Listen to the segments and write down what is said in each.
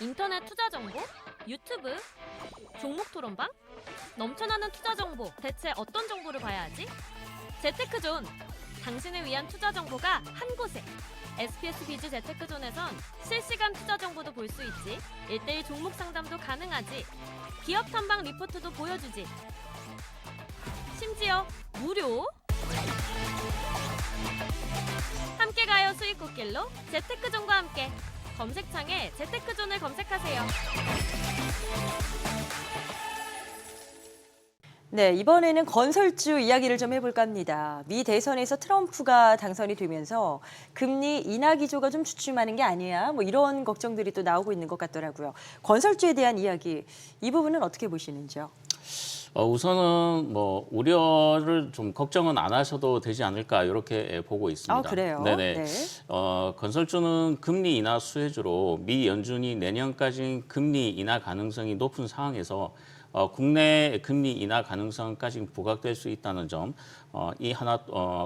인터넷 투자 정보? 유튜브? 종목 토론방? 넘쳐나는 투자 정보, 대체 어떤 정보를 봐야 하지? 재테크존! 당신을 위한 투자 정보가 한 곳에! SPS 비즈 재테크존에선 실시간 투자 정보도 볼 수 있지, 1:1 종목 상담도 가능하지, 기업 탐방 리포트도 보여주지, 심지어 무료! 함께 가요 수익 꽃길로 재테크존과 함께! 검색창에 재테크존을 검색하세요. 네, 이번에는 건설주 이야기를 좀 해볼까 합니다. 미 대선에서 트럼프가 당선이 되면서 금리 인하 기조가 좀 주춤하는 게 아니야, 뭐 이런 걱정들이 또 나오고 있는 것 같더라고요. 건설주에 대한 이야기, 이 부분은 어떻게 보시는지요? 우선은 뭐 우려를 좀 걱정은 안 하셔도 되지 않을까 이렇게 보고 있습니다. 아, 그래요? 네네. 네. 건설주는 금리 인하 수혜주로 미 연준이 내년까지 금리 인하 가능성이 높은 상황에서 국내 금리 인하 가능성까지 부각될 수 있다는 점, 이 하나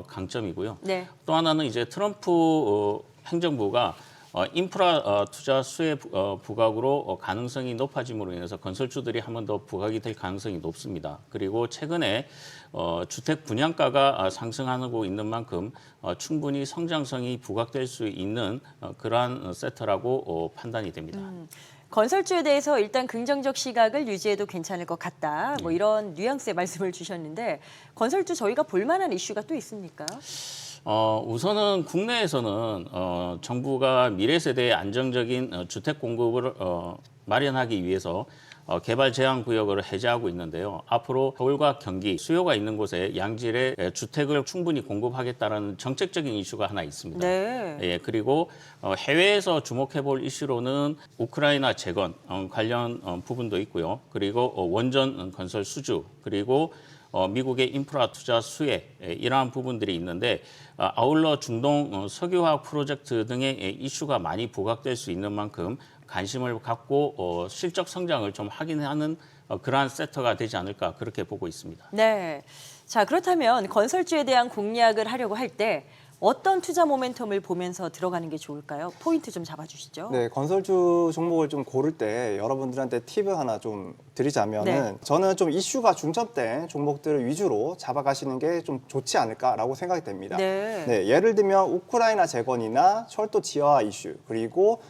강점이고요. 네. 또 하나는 이제 트럼프 행정부가 인프라 투자 수혜 부각으로 가능성이 높아짐으로 인해서 건설주들이 한 번 더 부각이 될 가능성이 높습니다. 그리고 최근에 주택 분양가가 상승하고 있는 만큼 충분히 성장성이 부각될 수 있는 그러한 섹터라고 판단이 됩니다. 건설주에 대해서 일단 긍정적 시각을 유지해도 괜찮을 것 같다, 뭐 이런 뉘앙스의 말씀을 주셨는데, 건설주 저희가 볼만한 이슈가 또 있습니까? 우선은 국내에서는 정부가 미래 세대의 안정적인 주택 공급을 마련하기 위해서 개발 제한 구역을 해제하고 있는데요. 앞으로 서울과 경기, 수요가 있는 곳에 양질의 주택을 충분히 공급하겠다는 정책적인 이슈가 하나 있습니다. 네. 예, 그리고 해외에서 주목해 볼 이슈로는 우크라이나 재건 관련 부분도 있고요. 그리고 원전 건설 수주, 그리고 미국의 인프라 투자 수혜, 이러한 부분들이 있는데, 아울러 중동 석유화학 프로젝트 등의 이슈가 많이 부각될 수 있는 만큼 관심을 갖고 실적 성장을 좀 확인하는 그러한 섹터가 되지 않을까, 그렇게 보고 있습니다. 네. 자, 그렇다면 건설주에 대한 공략을 하려고 할 때 어떤 투자 모멘텀을 보면서 들어가는 게 좋을까요? 포인트 좀 잡아주시죠. 네, 건설주 종목을 좀 고를 때 여러분들한테 팁을 하나 좀 드리자면은, 네. 저는 좀 이슈가 중첩된 종목들을 위주로 잡아가시는 게 좀 좋지 않을까라고 생각이 됩니다. 네. 예를 들면 우크라이나 재건이나 철도 지하화 이슈, 그리고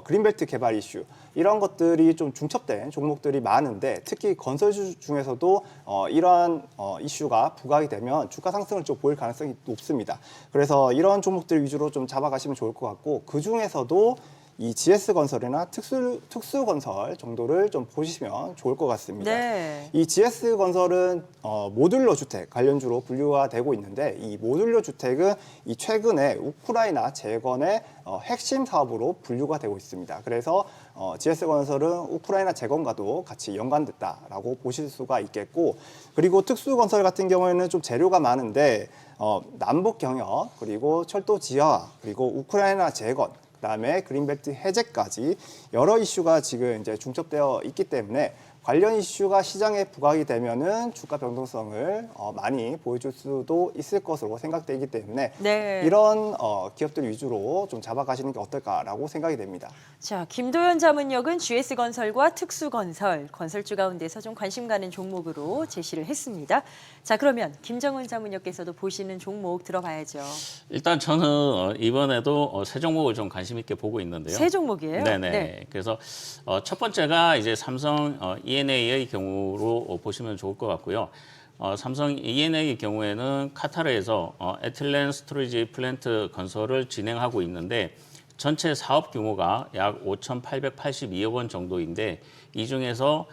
그린벨트 개발 이슈, 이런 것들이 좀 중첩된 종목들이 많은데, 특히 건설주 중에서도 이러한 이슈가 부각이 되면 주가 상승을 좀 보일 가능성이 높습니다. 그래서 이런 종목들 위주로 좀 잡아가시면 좋을 것 같고, 그 중에서도 이 GS건설이나 특수건설 정도를 좀 보시면 좋을 것 같습니다. 네. 이 GS건설은 모듈러 주택 관련주로 분류가 되고 있는데, 이 모듈러 주택은 이 최근에 우크라이나 재건의 핵심 사업으로 분류가 되고 있습니다. 그래서 GS건설은 우크라이나 재건과도 같이 연관됐다라고 보실 수가 있겠고, 그리고 특수건설 같은 경우에는 좀 재료가 많은데 남북 경협, 그리고 철도 지하화, 그리고 우크라이나 재건, 그다음에 그린벨트 해제까지 여러 이슈가 지금 이제 중첩되어 있기 때문에, 관련 이슈가 시장에 부각이 되면은 주가 변동성을 많이 보여줄 수도 있을 것으로 생각되기 때문에, 네. 이런 기업들 위주로 좀 잡아가시는 게 어떨까라고 생각이 됩니다. 자, 김도연 자문역은 GS건설과 특수건설, 건설주 가운데서 좀 관심 가는 종목으로 제시를 했습니다. 자, 그러면 김정은 자문역께서도 보시는 종목 들어봐야죠. 일단 저는 이번에도 세 종목을 좀 관심 있게 보고 있는데요. 세 종목이에요? 네네. 네. 그래서 첫 번째가 이제 삼성 ENA의 경우로 보시면 좋을 것 같고요. 삼성 ENA의 경우에는 카타르에서 에틸렌 스토리지 플랜트 건설을 진행하고 있는데, 전체 사업 규모가 약 5,882억 원 정도인데, 이 중에서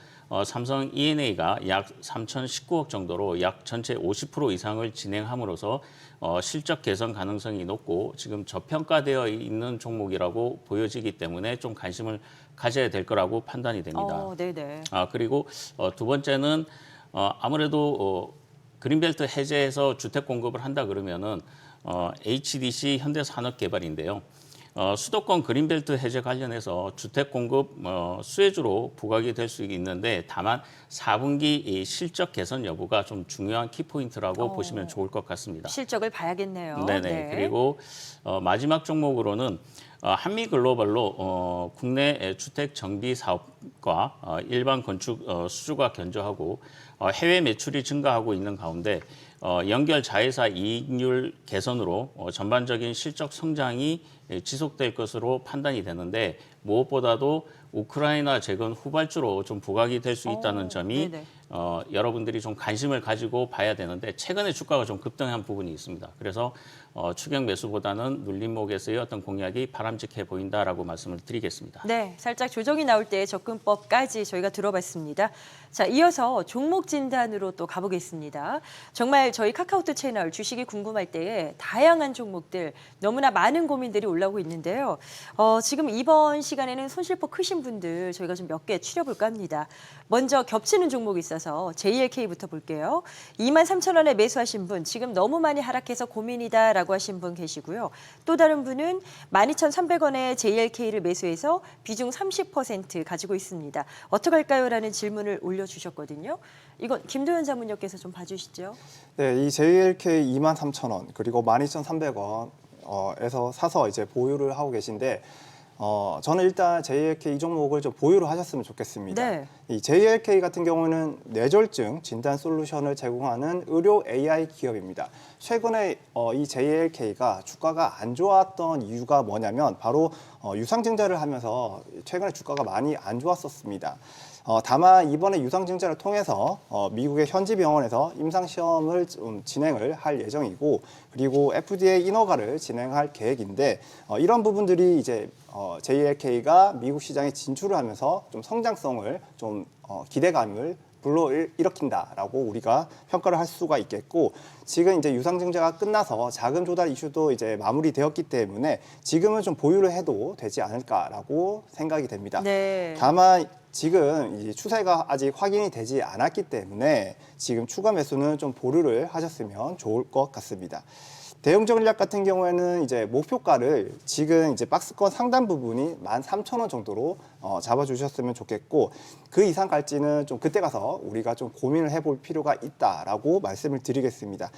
삼성 ENA가 약 3,019억 정도로 약 전체 50% 이상을 진행함으로써 실적 개선 가능성이 높고 지금 저평가되어 있는 종목이라고 보여지기 때문에 좀 관심을 가져야 될 거라고 판단이 됩니다. 네네. 그리고 두 번째는 아무래도 그린벨트 해제해서 주택 공급을 한다 그러면은 HDC 현대산업개발인데요. 수도권 그린벨트 해제 관련해서 주택 공급 수혜주로 부각이 될 수 있는데 다만 4분기 이 실적 개선 여부가 좀 중요한 키포인트라고 보시면 좋을 것 같습니다. 실적을 봐야겠네요. 네네. 네. 그리고 마지막 종목으로는 한미글로벌로 국내 주택 정비 사업과 일반 건축 수주가 견조하고 해외 매출이 증가하고 있는 가운데 연결 자회사 이익률 개선으로 전반적인 실적 성장이 지속될 것으로 판단이 되는데 무엇보다도 우크라이나 재건 후발주로 좀 부각이 될 수 있다는 점이 네네. 여러분들이 좀 관심을 가지고 봐야 되는데 최근에 주가가 좀 급등한 부분이 있습니다. 그래서 추경 매수보다는 눌림목에서의 어떤 공략이 바람직해 보인다라고 말씀을 드리겠습니다. 네, 살짝 조정이 나올 때 접근법까지 저희가 들어봤습니다. 자, 이어서 종목 진단으로 또 가보겠습니다. 정말 저희 카카오톡 채널 주식이 궁금할 때에 다양한 종목들 너무나 많은 고민들이 올라오고 있는데요. 지금 이번 시간에는 손실폭 크신 분들 저희가 좀 몇 개 추려볼까 합니다. 먼저 겹치는 종목이 있어서 JLK부터 볼게요. 23,000원에 매수하신 분 지금 너무 많이 하락해서 고민이다라고 하신 분 계시고요. 또 다른 분은 12,300원에 JLK를 매수해서 비중 30% 가지고 있습니다. 어떡할까요? 라는 질문을 올려주셨거든요. 이건 김도현 자문역께서 좀 봐주시죠. 네, 이 JLK 23,000원 그리고 12,300원에서 사서 이제 보유를 하고 계신데 저는 일단 JLK 이 종목을 좀 보유를 하셨으면 좋겠습니다. 네. 이 JLK 같은 경우는 뇌졸중 진단 솔루션을 제공하는 의료 AI 기업입니다. 최근에 이 JLK가 주가가 안 좋았던 이유가 뭐냐면 바로 유상증자를 하면서 최근에 주가가 많이 안 좋았었습니다. 다만 이번에 유상증자를 통해서 미국의 현지 병원에서 임상시험을 좀 진행을 할 예정이고 그리고 FDA 인허가를 진행할 계획인데 이런 부분들이 이제 JLK가 미국 시장에 진출을 하면서 좀 성장성을 좀 기대감을 불러일으킨다라고 우리가 평가를 할 수가 있겠고 지금 이제 유상증자가 끝나서 자금 조달 이슈도 이제 마무리되었기 때문에 지금은 좀 보유를 해도 되지 않을까라고 생각이 됩니다. 네. 다만 지금 이 추세가 아직 확인이 되지 않았기 때문에 지금 추가 매수는 좀 보류를 하셨으면 좋을 것 같습니다. 대응 전략 같은 경우에는 이제 목표가를 지금 이제 박스권 상단 부분이 13,000원 정도로 잡아주셨으면 좋겠고 그 이상 갈지는 좀 그때 가서 우리가 좀 고민을 해볼 필요가 있다라고 말씀을 드리겠습니다.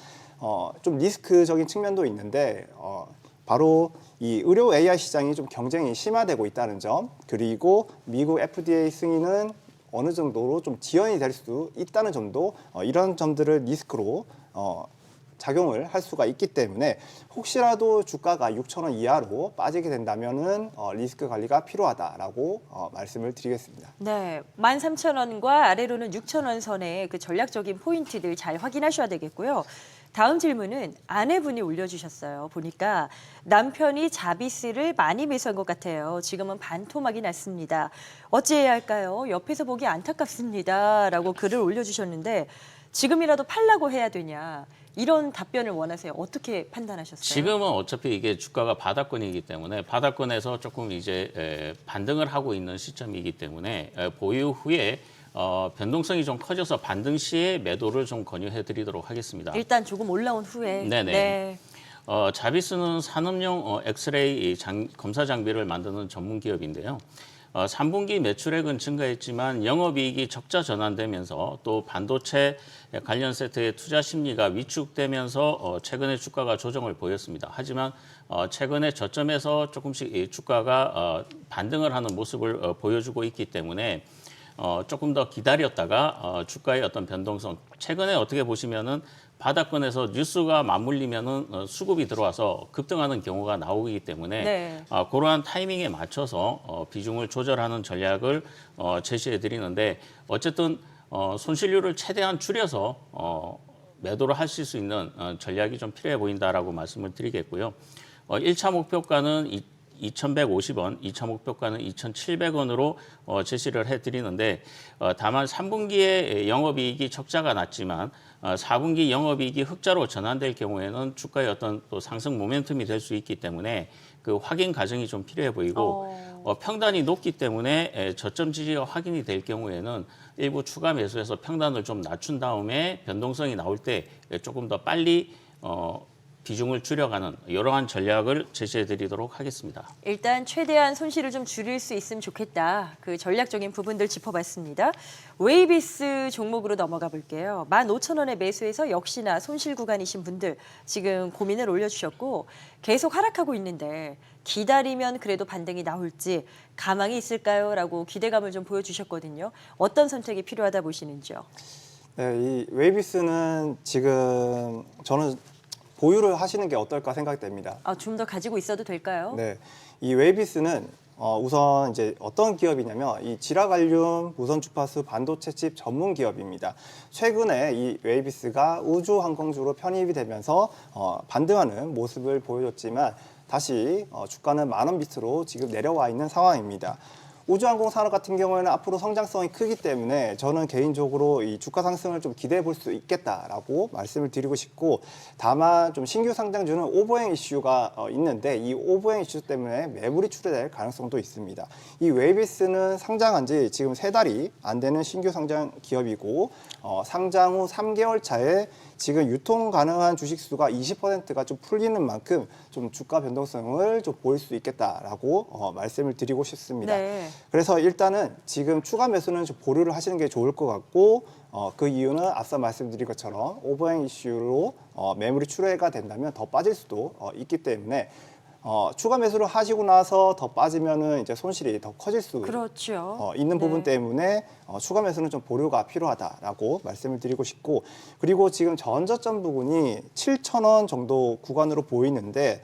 좀 리스크적인 측면도 있는데 바로 이 의료 AI 시장이 좀 경쟁이 심화되고 있다는 점 그리고 미국 FDA 승인은 어느 정도로 좀 지연이 될 수 있다는 점도 이런 점들을 리스크로 작용을 할 수가 있기 때문에 혹시라도 주가가 6,000원 이하로 빠지게 된다면은 리스크 관리가 필요하다라고 말씀을 드리겠습니다. 네, 13,000원과 아래로는 6,000원 선의 그 전략적인 포인트들 잘 확인하셔야 되겠고요. 다음 질문은 아내분이 올려주셨어요. 보니까 남편이 자비스를 많이 매수한 것 같아요. 지금은 반토막이 났습니다. 어찌해야 할까요? 옆에서 보기 안타깝습니다. 라고 글을 올려주셨는데 지금이라도 팔라고 해야 되냐. 이런 답변을 원하세요. 어떻게 판단하셨어요? 지금은 어차피 이게 주가가 바닥권이기 때문에 바닥권에서 조금 이제 반등을 하고 있는 시점이기 때문에 보유 후에 변동성이 좀 커져서 반등 시에 매도를 좀 권유해드리도록 하겠습니다. 일단 조금 올라온 후에. 네네. 네. 자비스는 산업용 엑스레이 검사 장비를 만드는 전문 기업인데요. 3분기 매출액은 증가했지만 영업이익이 적자 전환되면서 또 반도체 관련 세트의 투자 심리가 위축되면서 최근에 주가가 조정을 보였습니다. 하지만 최근에 저점에서 조금씩 주가가 반등을 하는 모습을 보여주고 있기 때문에 조금 더 기다렸다가 주가의 어떤 변동성 최근에 어떻게 보시면은 바닥권에서 뉴스가 맞물리면은 수급이 들어와서 급등하는 경우가 나오기 때문에 네. 그러한 타이밍에 맞춰서 비중을 조절하는 전략을 제시해 드리는데 어쨌든 손실률을 최대한 줄여서 매도를 하실 수 있는 전략이 좀 필요해 보인다라고 말씀을 드리겠고요. 1차 목표가는 2,150원, 2차 목표가는 2,700원으로 제시를 해드리는데 다만 3분기에 영업이익이 적자가 났지만 4분기 영업이익이 흑자로 전환될 경우에는 주가의 어떤 또 상승 모멘텀이 될 수 있기 때문에 그 확인 과정이 좀 필요해 보이고 평단이 높기 때문에 저점 지지가 확인이 될 경우에는 일부 추가 매수해서 평단을 좀 낮춘 다음에 변동성이 나올 때 조금 더 빨리 비중을 줄여가는 이러한 전략을 제시해드리도록 하겠습니다. 일단 최대한 손실을 좀 줄일 수 있으면 좋겠다. 그 전략적인 부분들 짚어봤습니다. 웨이비스 종목으로 넘어가 볼게요. 15,000원에 매수해서 역시나 손실 구간이신 분들 지금 고민을 올려주셨고 계속 하락하고 있는데 기다리면 그래도 반등이 나올지 가망이 있을까요? 라고 기대감을 좀 보여주셨거든요. 어떤 선택이 필요하다 보시는지요? 네, 이 웨이비스는 지금 저는 보유를 하시는 게 어떨까 생각됩니다. 좀 더 가지고 있어도 될까요? 네, 이 웨이비스는 우선 이제 어떤 기업이냐면 이 지라갈륨 무선 주파수 반도체 칩 전문 기업입니다. 최근에 이 웨이비스가 우주항공주로 편입이 되면서 반등하는 모습을 보여줬지만 다시 주가는 10,000원 밑으로 지금 내려와 있는 상황입니다. 우주항공 산업 같은 경우에는 앞으로 성장성이 크기 때문에 저는 개인적으로 이 주가 상승을 좀 기대해 볼 수 있겠다라고 말씀을 드리고 싶고, 다만 좀 신규 상장주는 오버행 이슈가 있는데 이 오버행 이슈 때문에 매물이 출회될 가능성도 있습니다. 이 웨이비스는 상장한 지 지금 3달이 안 되는 신규 상장 기업이고 상장 후 3개월 차에 지금 유통 가능한 주식 수가 20%가 좀 풀리는 만큼 좀 주가 변동성을 좀 보일 수 있겠다라고 말씀을 드리고 싶습니다. 네. 그래서 일단은 지금 추가 매수는 좀 보류를 하시는 게 좋을 것 같고, 그 이유는 앞서 말씀드린 것처럼 오버행 이슈로 매물이 출회가 된다면 더 빠질 수도 있기 때문에 추가 매수를 하시고 나서 더 빠지면은 이제 손실이 더 커질 수 그렇죠. 있는 부분 네. 때문에 추가 매수는 좀 보류가 필요하다라고 말씀을 드리고 싶고, 그리고 지금 전저점 부분이 7,000원 정도 구간으로 보이는데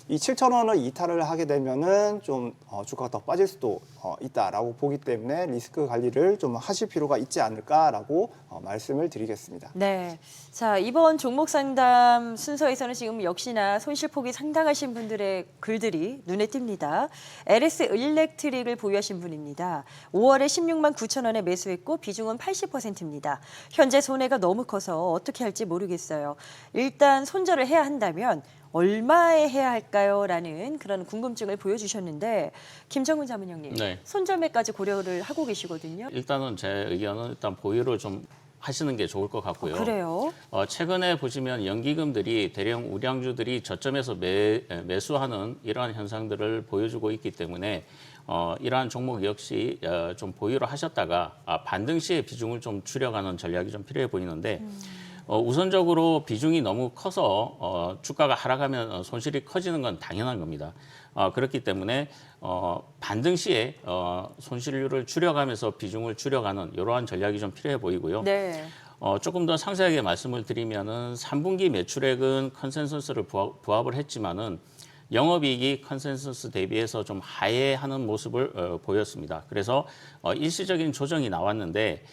이 7,000원을 이탈을 하게 되면은 좀 주가가 더 빠질 수도 있다라고 보기 때문에 리스크 관리를 좀 하실 필요가 있지 않을까라고 말씀을 드리겠습니다. 네. 자, 이번 종목 상담 순서에서는 지금 역시나 손실폭이 상당하신 분들의 글들이 눈에 띕니다. LS 일렉트릭을 보유하신 분입니다. 5월에 16만 9천 원에 매수했고 비중은 80%입니다. 현재 손해가 너무 커서 어떻게 할지 모르겠어요. 일단 손절을 해야 한다면 얼마에 해야 할까요? 라는 그런 궁금증을 보여주셨는데 김정훈 자문형님, 네. 손절매까지 고려를 하고 계시거든요. 일단은 제 의견은 일단 보유를 좀 하시는 게 좋을 것 같고요. 그래요? 최근에 보시면 연기금들이 대형 우량주들이 저점에서 매수하는 이러한 현상들을 보여주고 있기 때문에 이러한 종목 역시 좀 보유를 하셨다가 반등 시에 비중을 좀 줄여가는 전략이 좀 필요해 보이는데 우선적으로 비중이 너무 커서 주가가 하락하면 손실이 커지는 건 당연한 겁니다. 그렇기 때문에 반등 시에 손실률을 줄여가면서 비중을 줄여가는 이러한 전략이 좀 필요해 보이고요. 네. 조금 더 상세하게 말씀을 드리면은 3분기 매출액은 컨센서스를 부합을 했지만은 영업이익이 컨센서스 대비해서 좀 하회하는 모습을 보였습니다. 그래서 일시적인 조정이 나왔는데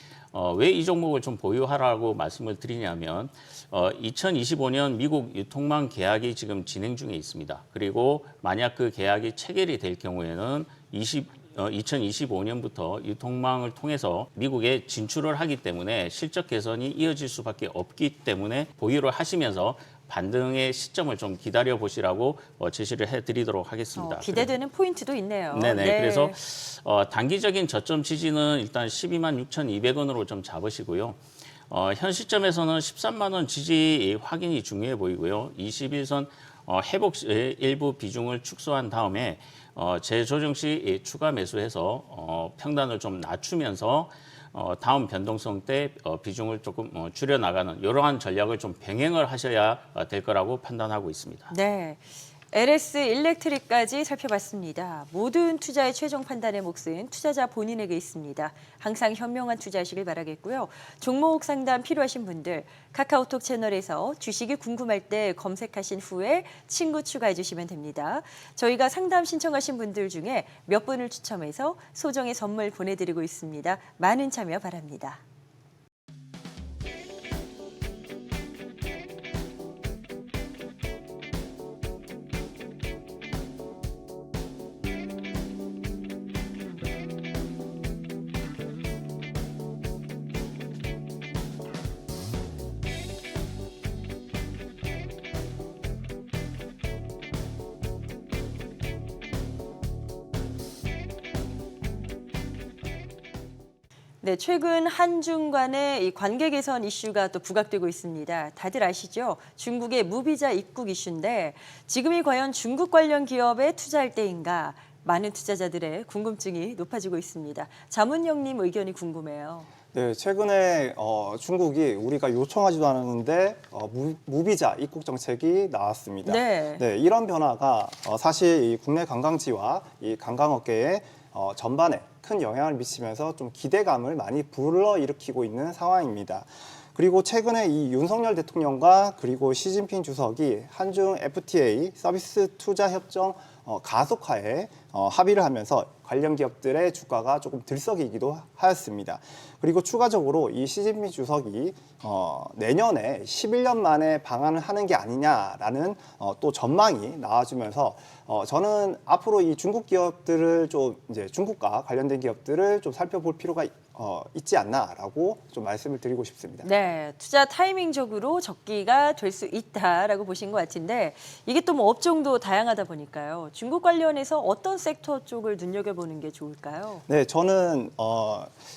왜 이 종목을 좀 보유하라고 말씀을 드리냐면 2025년 미국 유통망 계약이 지금 진행 중에 있습니다. 그리고 만약 그 계약이 체결이 될 경우에는 2025년부터 유통망을 통해서 미국에 진출을 하기 때문에 실적 개선이 이어질 수밖에 없기 때문에 보유를 하시면서 반등의 시점을 좀 기다려 보시라고 제시를 해드리도록 하겠습니다. 기대되는 포인트도 있네요. 네네. 네. 그래서 단기적인 저점 지지는 일단 12만 6,200원으로 좀 잡으시고요. 현 시점에서는 13만 원 지지 확인이 중요해 보이고요. 21선 회복 시 일부 비중을 축소한 다음에 재조정 시 추가 매수해서 평단을 좀 낮추면서 다음 변동성 때 비중을 조금 줄여나가는 이러한 전략을 좀 병행을 하셔야 될 거라고 판단하고 있습니다. 네. LS 일렉트릭까지 살펴봤습니다. 모든 투자의 최종 판단의 몫은 투자자 본인에게 있습니다. 항상 현명한 투자하시길 바라겠고요. 종목 상담 필요하신 분들 카카오톡 채널에서 주식이 궁금할 때 검색하신 후에 친구 추가해 주시면 됩니다. 저희가 상담 신청하신 분들 중에 몇 분을 추첨해서 소정의 선물 보내드리고 있습니다. 많은 참여 바랍니다. 네, 최근 한중 간의 이 관계 개선 이슈가 또 부각되고 있습니다. 다들 아시죠? 중국의 무비자 입국 이슈인데 지금이 과연 중국 관련 기업에 투자할 때인가? 많은 투자자들의 궁금증이 높아지고 있습니다. 자문영님 의견이 궁금해요. 네, 최근에 중국이 우리가 요청하지도 않았는데 무비자 입국 정책이 나왔습니다. 네. 이런 변화가 사실 이 국내 관광지와 이 관광업계에 전반에 큰 영향을 미치면서 좀 기대감을 많이 불러일으키고 있는 상황입니다. 그리고 최근에 이 윤석열 대통령과 그리고 시진핑 주석이 한중 FTA 서비스 투자 협정 가속화에 합의를 하면서 관련 기업들의 주가가 조금 들썩이기도 하였습니다. 그리고 추가적으로 이 시진핑 주석이 내년에 11년 만에 방한을 하는 게 아니냐라는 또 전망이 나와주면서 저는 앞으로 이 중국 기업들을 좀 이제 중국과 관련된 기업들을 좀 살펴볼 필요가 있지 않나라고 좀 말씀을 드리고 싶습니다. 네, 투자 타이밍적으로 적기가 될 수 있다라고 보신 것 같은데 이게 또 뭐 업종도 다양하다 보니까요. 중국 관련해서 어떤 섹터 쪽을 눈여겨보는 게 좋을까요? 네, 저는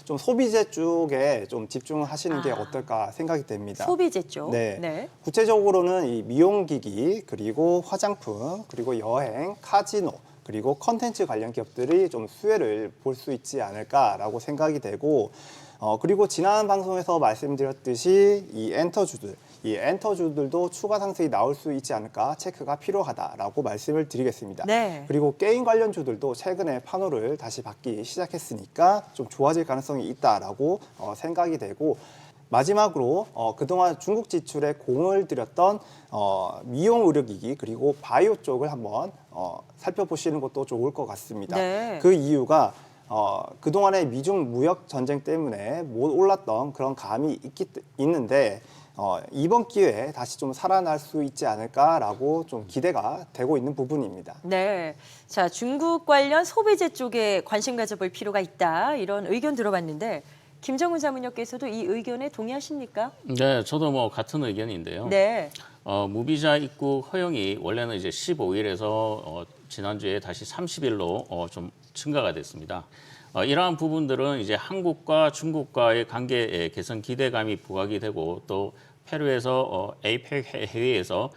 좀 소비재 쪽에 좀 집중하시는 게 어떨까 생각이 됩니다. 소비재 쪽. 네. 구체적으로는 이 미용기기, 그리고 화장품, 그리고 여행, 카지노, 그리고 컨텐츠 관련 기업들이 좀 수혜를 볼 수 있지 않을까라고 생각이 되고 그리고 지난 방송에서 말씀드렸듯이 이 엔터주들도 추가 상승이 나올 수 있지 않을까 체크가 필요하다라고 말씀을 드리겠습니다. 네. 그리고 게임 관련주들도 최근에 판호를 다시 받기 시작했으니까 좀 좋아질 가능성이 있다라고 생각이 되고 마지막으로 그동안 중국 지출에 공을 들였던 미용 의료기기 그리고 바이오 쪽을 한번 살펴보시는 것도 좋을 것 같습니다. 네. 그 이유가 그동안의 미중 무역 전쟁 때문에 못 올랐던 그런 감이 있는데 이번 기회에 다시 좀 살아날 수 있지 않을까라고 좀 기대가 되고 있는 부분입니다. 네. 자, 중국 관련 소비재 쪽에 관심 가져볼 필요가 있다. 이런 의견 들어봤는데 김정훈 자문역께서도 이 의견에 동의하십니까? 네, 저도 뭐 같은 의견인데요. 네. 무비자 입국 허용이 원래는 이제 15일에서 지난주에 다시 30일로 좀 증가가 됐습니다. 이러한 부분들은 이제 한국과 중국과의 관계 개선 기대감이 부각이 되고 또 페루에서 APEC 회의에서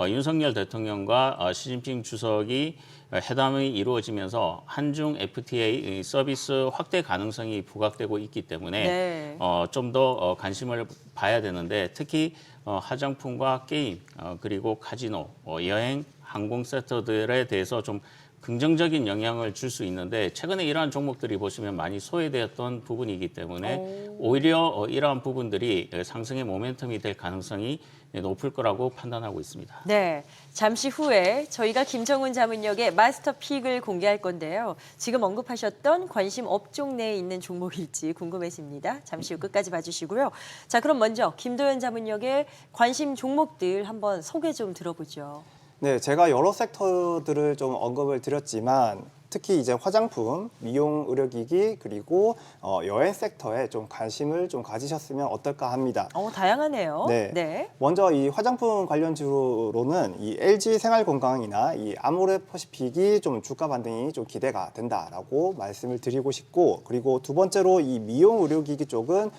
윤석열 대통령과 시진핑 주석이 회담이 이루어지면서 한중 FTA 서비스 확대 가능성이 부각되고 있기 때문에 네. 좀 더 관심을 봐야 되는데 특히 화장품과 게임 그리고 카지노, 여행, 항공 섹터들에 대해서 좀 긍정적인 영향을 줄 수 있는데 최근에 이러한 종목들이 보시면 많이 소외되었던 부분이기 때문에 오히려 이러한 부분들이 상승의 모멘텀이 될 가능성이 높을 거라고 판단하고 있습니다. 네. 잠시 후에 저희가 김정훈 자문역의 마스터픽을 공개할 건데요. 지금 언급하셨던 관심 업종 내에 있는 종목일지 궁금해집니다. 잠시 후 끝까지 봐주시고요. 자, 그럼 먼저 김도연 자문역의 관심 종목들 한번 소개 좀 들어보죠. 네, 제가 여러 섹터들을 좀 언급을 드렸지만 특히 이제 화장품, 미용 의료기기 그리고 여행 섹터에 좀 관심을 좀 가지셨으면 어떨까 합니다. 다양하네요. 네. 먼저 이 화장품 관련주로는 이 LG 생활건강이나 이 아모레퍼시픽이 좀 주가 반등이 좀 기대가 된다라고 말씀을 드리고 싶고 그리고 두 번째로 이 미용 의료기기 쪽은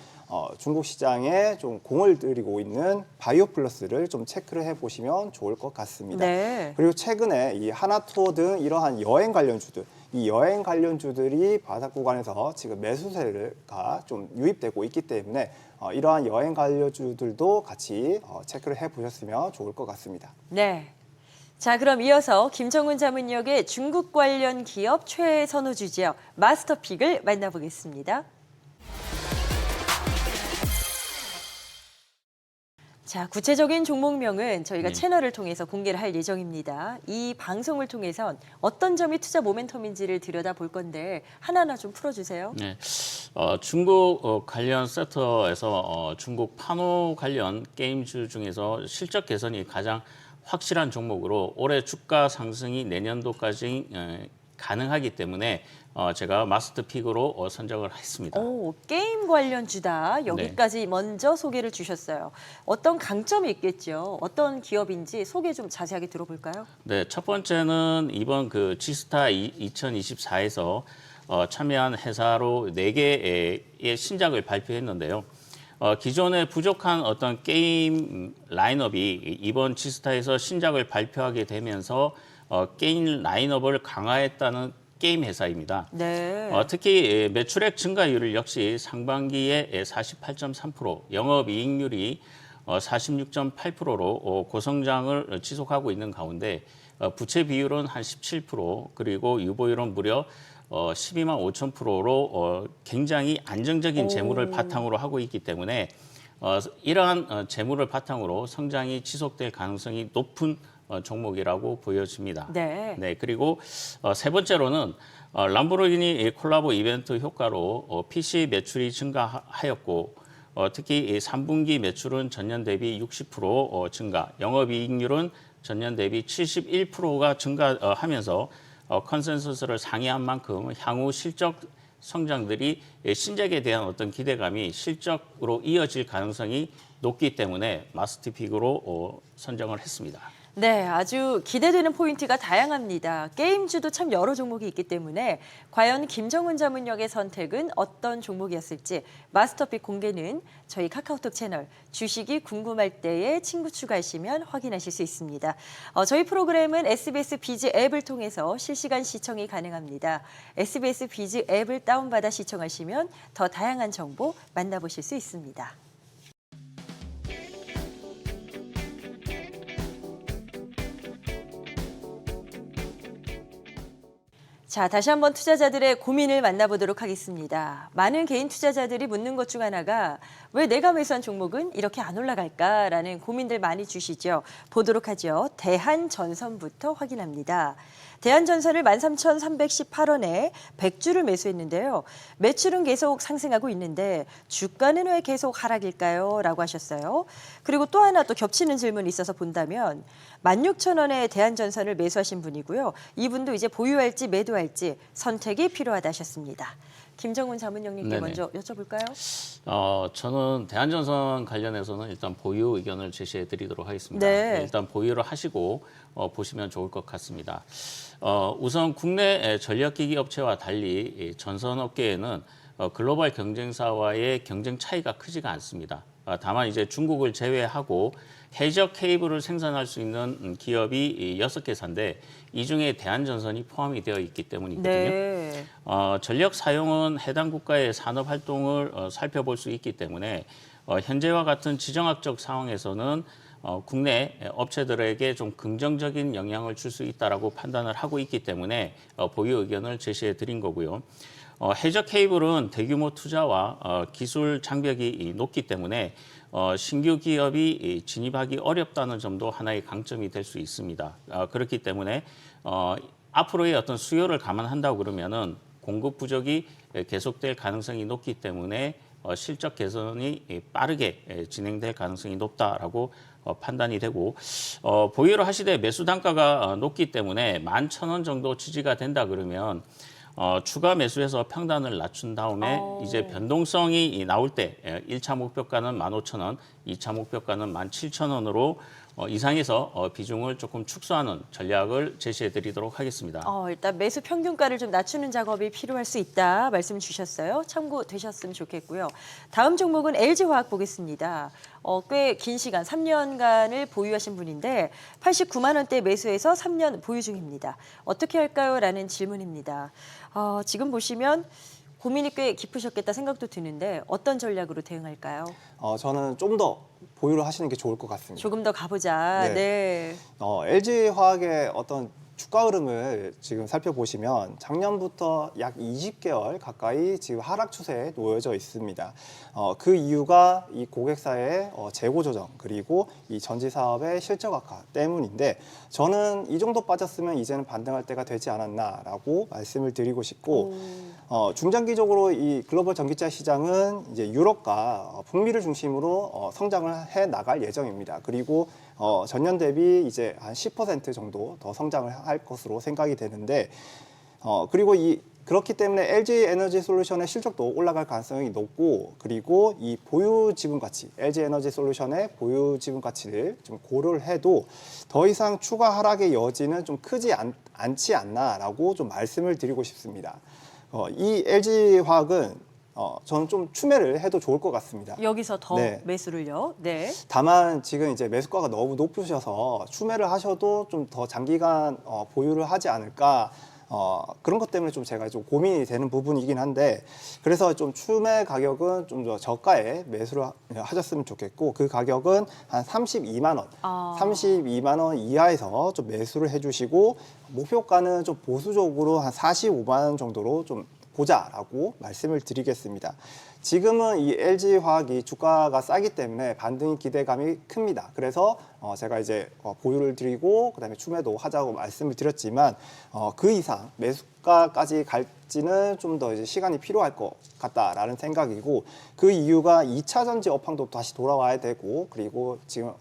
중국 시장에 좀 공을 들이고 있는 바이오플러스를 좀 체크를 해보시면 좋을 것 같습니다. 네. 그리고 최근에 이 하나투어 등 이러한 여행 관련주들, 이 여행 관련주들이 바닥 구간에서 지금 매수세가 좀 유입되고 있기 때문에 이러한 여행 관련주들도 같이 체크를 해보셨으면 좋을 것 같습니다. 네. 자, 그럼 이어서 김정훈 자문역의 중국 관련 기업 최선호 주지역 마스터픽을 만나보겠습니다. 자, 구체적인 종목명은 저희가 채널을 통해서 공개를 할 예정입니다. 이 방송을 통해선 어떤 점이 투자 모멘텀인지를 들여다볼 건데 하나하나 좀 풀어주세요. 네, 중국 관련 섹터에서 중국 판호 관련 게임주 중에서 실적 개선이 가장 확실한 종목으로 올해 주가 상승이 내년도까지 가능하기 때문에 제가 마스터픽으로 선정을 했습니다. 게임 관련주다. 여기까지 먼저 소개를 주셨어요. 어떤 강점이 있겠죠? 어떤 기업인지 소개 좀 자세하게 들어볼까요? 네, 첫 번째는 이번 그 지스타 2024에서 참여한 회사로 4개의 신작을 발표했는데요. 기존에 부족한 어떤 게임 라인업이 이번 지스타에서 신작을 발표하게 되면서 게임 라인업을 강화했다는 게임 회사입니다. 네. 특히 매출액 증가율을 역시 상반기에 48.3%, 영업이익률이 46.8%로 고성장을 지속하고 있는 가운데 부채 비율은 한 17%, 그리고 유보율은 무려 12만 5천 프로로 굉장히 안정적인 재물을 바탕으로 하고 있기 때문에 이러한 재물을 바탕으로 성장이 지속될 가능성이 높은 종목이라고 보여집니다. 네. 네, 그리고 세 번째로는 람보르기니 콜라보 이벤트 효과로 PC 매출이 증가하였고 특히 3분기 매출은 전년 대비 60% 증가, 영업이익률은 전년 대비 71%가 증가하면서 컨센서스를 상회한 만큼 향후 실적 성장들이 신작에 대한 어떤 기대감이 실적으로 이어질 가능성이 높기 때문에 마스트픽으로 선정을 했습니다. 네, 아주 기대되는 포인트가 다양합니다. 게임주도 참 여러 종목이 있기 때문에 과연 김정훈 자문역의 선택은 어떤 종목이었을지 마스터픽 공개는 저희 카카오톡 채널 주식이 궁금할 때에 친구 추가하시면 확인하실 수 있습니다. 저희 프로그램은 SBS 비즈 앱을 통해서 실시간 시청이 가능합니다. SBS 비즈 앱을 다운받아 시청하시면 더 다양한 정보 만나보실 수 있습니다. 자, 다시 한번 투자자들의 고민을 만나보도록 하겠습니다. 많은 개인 투자자들이 묻는 것 중 하나가 왜 내가 매수한 종목은 이렇게 안 올라갈까라는 고민들 많이 주시죠. 보도록 하죠. 대한전선부터 확인합니다. 대한전선을 13,318원에 100주를 매수했는데요. 매출은 계속 상승하고 있는데 주가는 왜 계속 하락일까요? 라고 하셨어요. 그리고 또 하나 또 겹치는 질문이 있어서 본다면 16,000원에 대한전선을 매수하신 분이고요. 이분도 이제 보유할지 매도할지 선택이 필요하다 하셨습니다. 김정훈 자문역님께 네네. 먼저 여쭤볼까요? 저는 대한전선 관련해서는 일단 보유 의견을 제시해 드리도록 하겠습니다. 네. 일단 보유를 하시고 보시면 좋을 것 같습니다. 우선 국내 전력기기 업체와 달리 이 전선업계에는 글로벌 경쟁사와의 경쟁 차이가 크지가 않습니다. 다만 이제 중국을 제외하고 해적 케이블을 생산할 수 있는 기업이 6개사인데 이 중에 대한전선이 포함이 되어 있기 때문이거든요. 네. 전력 사용은 해당 국가의 산업 활동을 살펴볼 수 있기 때문에 현재와 같은 지정학적 상황에서는 국내 업체들에게 좀 긍정적인 영향을 줄 수 있다라고 판단을 하고 있기 때문에 보유 의견을 제시해 드린 거고요. 해적 케이블은 대규모 투자와 기술 장벽이 높기 때문에 신규 기업이 진입하기 어렵다는 점도 하나의 강점이 될 수 있습니다. 그렇기 때문에 앞으로의 어떤 수요를 감안한다고 그러면은 공급 부족이 계속될 가능성이 높기 때문에 실적 개선이 빠르게 진행될 가능성이 높다라고 판단이 되고 보유를 하시되 매수 단가가 높기 때문에 11,000원 정도 지지가 된다 그러면 추가 매수해서 평단을 낮춘 다음에 이제 변동성이 나올 때 1차 목표가는 15,000원, 2차 목표가는 17,000원으로 이상해서 비중을 조금 축소하는 전략을 제시해 드리도록 하겠습니다. 일단 매수 평균가를 좀 낮추는 작업이 필요할 수 있다 말씀 주셨어요. 참고되셨으면 좋겠고요. 다음 종목은 LG화학 보겠습니다. 꽤 긴 시간 3년간을 보유하신 분인데 89만 원대 매수해서 3년 보유 중입니다. 어떻게 할까요? 라는 질문입니다. 지금 보시면 고민이 꽤 깊으셨겠다 생각도 드는데 어떤 전략으로 대응할까요? 저는 좀 더 보유를 하시는 게 좋을 것 같습니다. 조금 더 가보자. 네. LG화학의 어떤 주가 흐름을 지금 살펴보시면 작년부터 약 20개월 가까이 지금 하락 추세에 놓여져 있습니다. 그 이유가 이 고객사의 재고 조정 그리고 이 전지 사업의 실적 악화 때문인데 저는 이 정도 빠졌으면 이제는 반등할 때가 되지 않았나라고 말씀을 드리고 싶고 중장기적으로 이 글로벌 전기차 시장은 이제 유럽과 북미를 중심으로 성장을 해 나갈 예정입니다. 그리고 전년 대비 이제 한 10% 정도 더 성장을 할 것으로 생각이 되는데 그리고 그렇기 때문에 LG 에너지 솔루션의 실적도 올라갈 가능성이 높고 그리고 이 보유 지분 가치, LG 에너지 솔루션의 보유 지분 가치를 좀 고려를 해도 더 이상 추가 하락의 여지는 좀 크지 않지 않나라고 좀 말씀을 드리고 싶습니다. 이 LG화학은 저는 좀 추매를 해도 좋을 것 같습니다. 여기서 더 네. 매수를요. 네. 다만 지금 이제 매수가가 너무 높으셔서 추매를 하셔도 좀 더 장기간 보유를 하지 않을까 그런 것 때문에 좀 제가 좀 고민이 되는 부분이긴 한데 그래서 좀 추매 가격은 좀 더 저가에 매수를 하셨으면 좋겠고 그 가격은 한 32만 원, 32만 원 이하에서 좀 매수를 해주시고 목표가는 좀 보수적으로 한 45만 원 정도로 좀 보자라고 말씀을 드리겠습니다. 지금은 이 LG화학이 주가가 싸기 때문에 반등이 기대감이 큽니다. 그래서 제가 이제 보유를 드리고 그다음에 추매도 하자고 말씀을 드렸지만 그 이상 매수가까지 갈지는 좀 더 이제 시간이 필요할 것 같다라는 생각이고 그 이유가 2차 전지 업황도 다시 돌아와야 되고 그리고 지금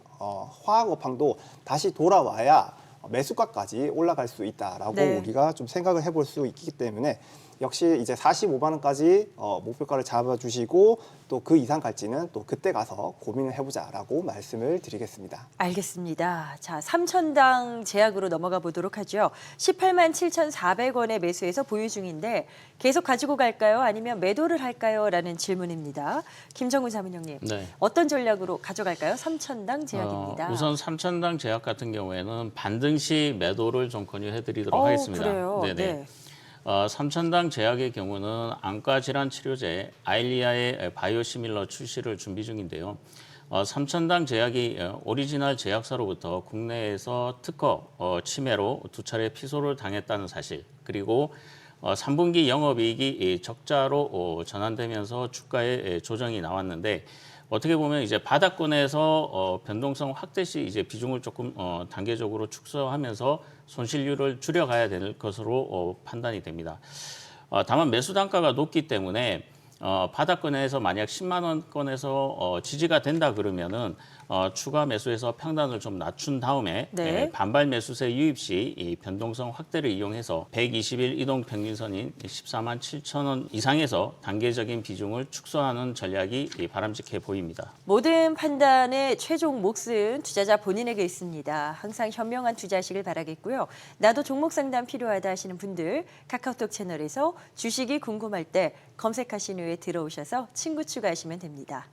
화학 업황도 다시 돌아와야 매수가까지 올라갈 수 있다라고 네. 우리가 좀 생각을 해볼 수 있기 때문에 역시 이제 45만 원까지 목표가를 잡아주시고 또 그 이상 갈지는 또 그때 가서 고민을 해보자라고 말씀을 드리겠습니다. 알겠습니다. 자, 3천당 제약으로 넘어가 보도록 하죠. 18만 7,400원에 매수해서 보유 중인데 계속 가지고 갈까요? 아니면 매도를 할까요? 라는 질문입니다. 김정훈 사무총장님, 네. 어떤 전략으로 가져갈까요? 3천당 제약입니다. 우선 3천당 제약 같은 경우에는 반등 시 매도를 좀 권유해드리도록 하겠습니다. 그래요? 네네. 네. 3천당 제약의 경우는 안과 질환 치료제 아일리아의 바이오시밀러 출시를 준비 중인데요. 3천당 제약이 오리지널 제약사로부터 국내에서 특허 침해로 2차례 피소를 당했다는 사실, 그리고 3분기 영업이익이 적자로 전환되면서 주가의 조정이 나왔는데 어떻게 보면 이제 바닥권에서 변동성 확대 시 이제 비중을 조금 단계적으로 축소하면서 손실률을 줄여가야 될 것으로 판단이 됩니다. 다만 매수 단가가 높기 때문에 바닥권에서 만약 10만 원권에서 지지가 된다 그러면은 추가 매수해서 평단을 좀 낮춘 다음에 네. 반발 매수세 유입 시 이 변동성 확대를 이용해서 120일 이동 평균선인 14만 7천 원 이상에서 단계적인 비중을 축소하는 전략이 바람직해 보입니다. 모든 판단의 최종 몫은 투자자 본인에게 있습니다. 항상 현명한 투자하시길 바라겠고요. 나도 종목 상담 필요하다 하시는 분들 카카오톡 채널에서 주식이 궁금할 때 검색하신 후에 들어오셔서 친구 추가하시면 됩니다.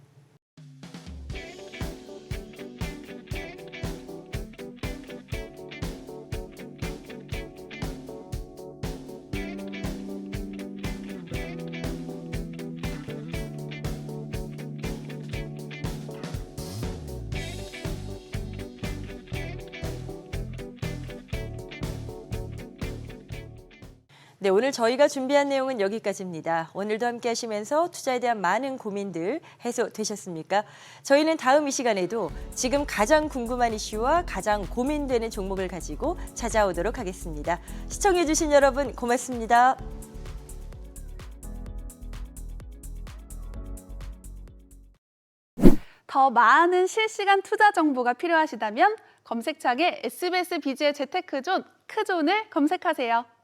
네, 오늘 저희가 준비한 내용은 여기까지입니다. 오늘도 함께 하시면서 투자에 대한 많은 고민들 해소되셨습니까? 저희는 다음 이 시간에도 지금 가장 궁금한 이슈와 가장 고민되는 종목을 가지고 찾아오도록 하겠습니다. 시청해주신 여러분 고맙습니다. 더 많은 실시간 투자 정보가 필요하시다면 검색창에 SBS 비즈의 재테크존 크존을 검색하세요.